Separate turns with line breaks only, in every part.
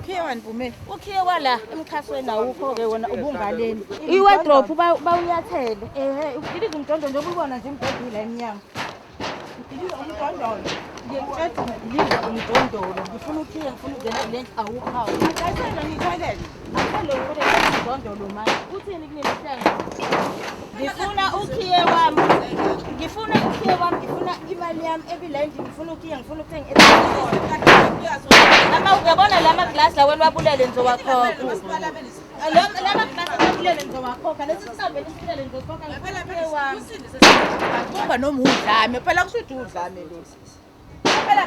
ukhiye waniphume
ukhiye wala emkhasweni awukho-ke wona ubungaleni i-wardrobe bawunyathele
udiliza umdondolo njengoba ubona nje imbhedula emnyama udiliza umdondolo ngiyekucediliza umdondolo ngifuna ukhiye ngifuna ukungena kule ndlu awukhawo ayisele ngiyithoyele asele ngifuna umdondolo manje uthini kunilihlenga ngifuna ukhiye wami ngifuna imali yami ebilendi ngifuna ukhiye ngifuna ukuthenga ama uyabona lama glass la wena wabulele nizowakhokha lama glass wabulele nizowakhokha lesi sisambe nisibulele nizokhokha ngifuna wami kuba noma udlame phela kusuthi udlame lesi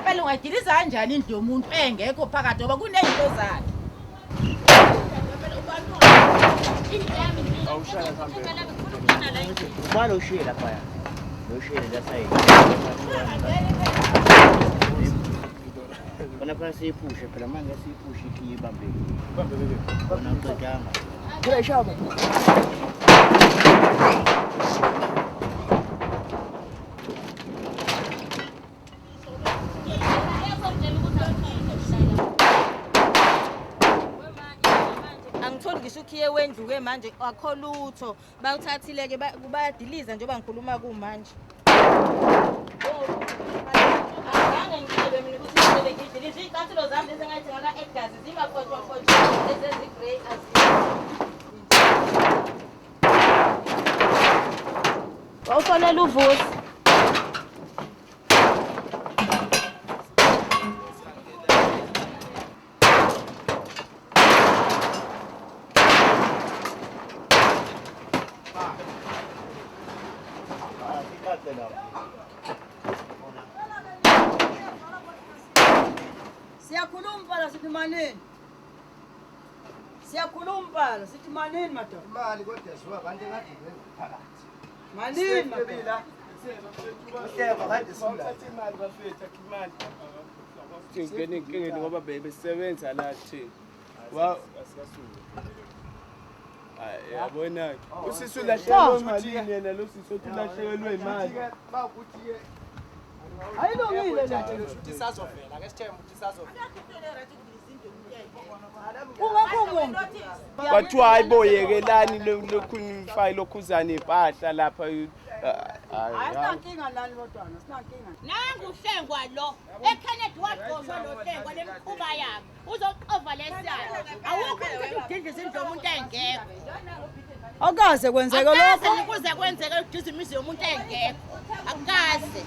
phela ungayidiliza kanjani indlu yomuntu engekho phakathi ngoba kunezinto zakhe
Uma lo ushiye lapha ya. Lo ushiye la side. Bona siyiphushe phela manje siyiphushe ikibambe. Ibambe bebe. Bona ucedanga. Phela shaba.
angitholi ngisho ukhiye wendluke manje akho lutho bawuthathile-ke bayadiliza njengoba ngikhuluma kumanje azange ngicebe mina ukuthi ngidilize iy'cathulo zami lezi engayithenga ka-Edgars zimafotofoto ezezigrey wawufonela uvusi
Siyakhuluma sithi manini. Siyakhuluma sithi manini madoda.
Imali kodwa yasuka kanti ngathi phakathi.
Manini madoda.
Uhleba kanti
Uthatha imali bafethu imali. Singene inkingeni ngoba besebenza la thina. Wa yabona usisi ulahlekelwe imali yena lo sisi ulahlekelwe imali.
Bakuthi ke
Ayilungile le nto.
isazovela ke sithemba ukuthi isazovela.
Ungakho umuntu.
Bathiwa ayiboyekelani lokhu nifile lokhuzana impahla lapha
Asinankinga nani lodwana, sinankinga.
nangu uhlengwa lo ekhenedi wagqoshwa lo hlengwa lemkhuba yakhe uzoxova lesiyalo awukho ukuthi udindise indlu yomuntu engekho
Akaze kwenzeke lokho.
akaze kuze kwenzeke udindise imizi yomuntu engekho akaze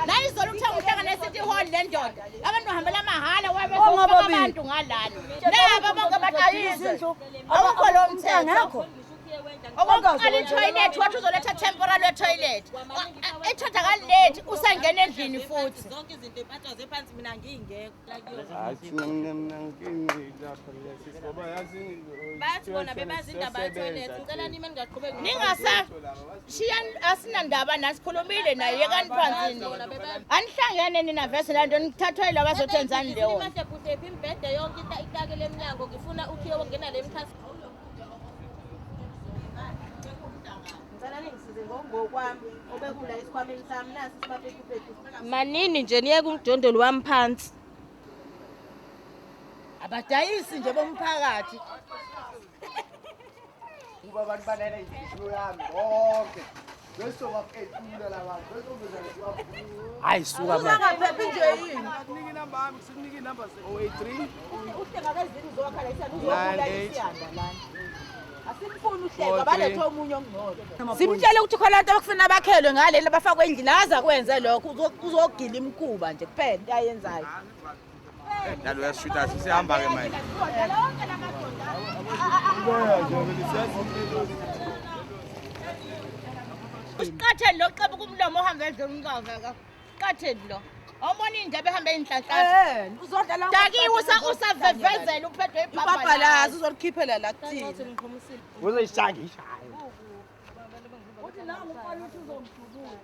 la izolo uthenga uhlanga ne-city hall le ndoda abantu bahambela mahala wabefaka abantu ngalana naba bonke abatayisi awukho lo mthetho okokuqala i-toilet wathi uzoletha temporary toilet ethathakalile lethi usangena endlini futhi zonke izinto empatha zephansi mina ngiyingekho bathi bona bebazi indaba ye-toilet ngicela nime ningaqhubeki ningasashiyani asinandaba nasikhulumile naye yekani phansi anihlangene nina vese la nto nithathwa yila bazothenzani leyo mahle kuhlephi imbhede yonke itakele emnyango ngifuna ukhiye wongena le mkhasi manini nje niyeke umdondolo wami phansi
Abadayisi nje bomphakathi.
kuba abantu balele inhliziyo yami bonke. Bese wakephula la bantu. Bese uzozela
Hayi suka manje.
Ungaphephi nje yini?
Niki inamba yami sikunike inamba 083
Uhlenga kezini uzokhala isiyanda uzokula isiyanda lana. Asimfuni uhlenga balethe omunye ongcono. Simtshele ukuthi khona abantu abakufuna bakhelwe ngaleli abafakwe endlini aza kwenze lokho uzogila imkhuba nje kuphela into ayenzayo.
nalo yashuta sihamba ke manje
Usiqatheni lo xeba kumlomo ohamba endlini ngikaveka. Qatheni lo. Awubona indaba ehamba enhlanhla.
Uzodlala.
Dakiwe usavevezela uphethwe ibhabha.
Ibhabha lazo uzorikhiphela la kuthini.
Uzoyishangisha.
Uthi la umfana uthi uzomdubula.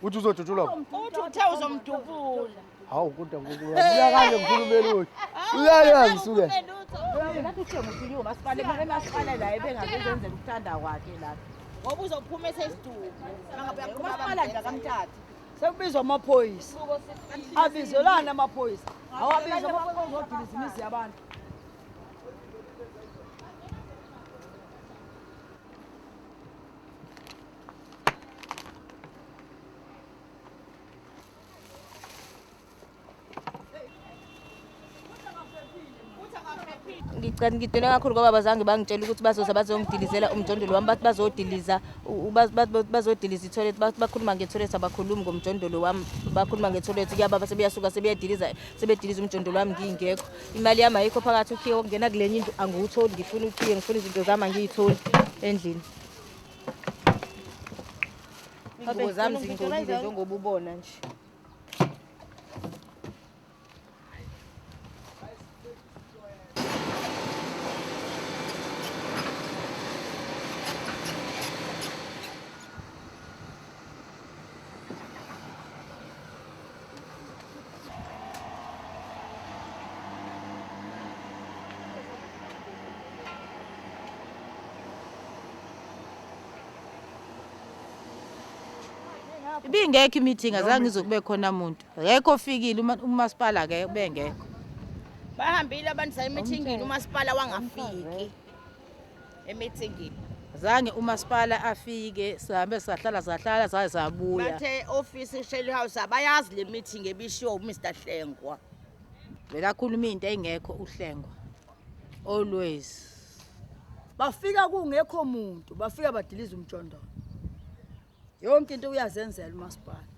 Uthi uzodutshula.
Uthi uthe uzomdubula.
Hawu kodwa uyakanje mkhulumeli uthi. Uyayazi suke.
Ngathi ushiye ngifiliyo masipale manje masipale la ebengakenzenzela ukuthanda kwakhe la.
Ngoba uzophuma esesidumo. Mangabe
Masipala nje akamthatha. Sekubizwa amaphoyisa. Abizelana amaphoyisa. Awabizwa amaphoyisa ozodiliza imizi yabantu.
Ngidele kakhulu ngoba bazange bangitshela ukuthi bazongidilizela umjondolo wami bathi bazodiliza i-toilet bakhuluma nge-toilet abakhulumi ngomjondolo wami bakhuluma nge-toilet kuyababa sebeyasuka sebediliza umjondolo wami ngingekho imali yami ayikho phakathi ukhiye okungena kulenye indlu angiwutholi ngifuna ukhiye ngifuna izinto zami angiyitholi endlini ingubo zami zingcolile njengoba ubona nje Ibingekho i-meeting azange izokube khona umuntu. Akekho ofikile umasipala ke bengekho. Bahambile abantu sa e-meetingini umasipala wangafiki. E-meetingini. Azange umasipala afike sihambe sahlala zaze zabuya. Bathe office Shell House abayazi le meeting ebishiwo uMr Hlengwa. Vela khuluma into engekho uHlengwa. Always.
Bafika kungekho umuntu, bafika badiliza umjondolo. Yonke into uyazenzela umasipala.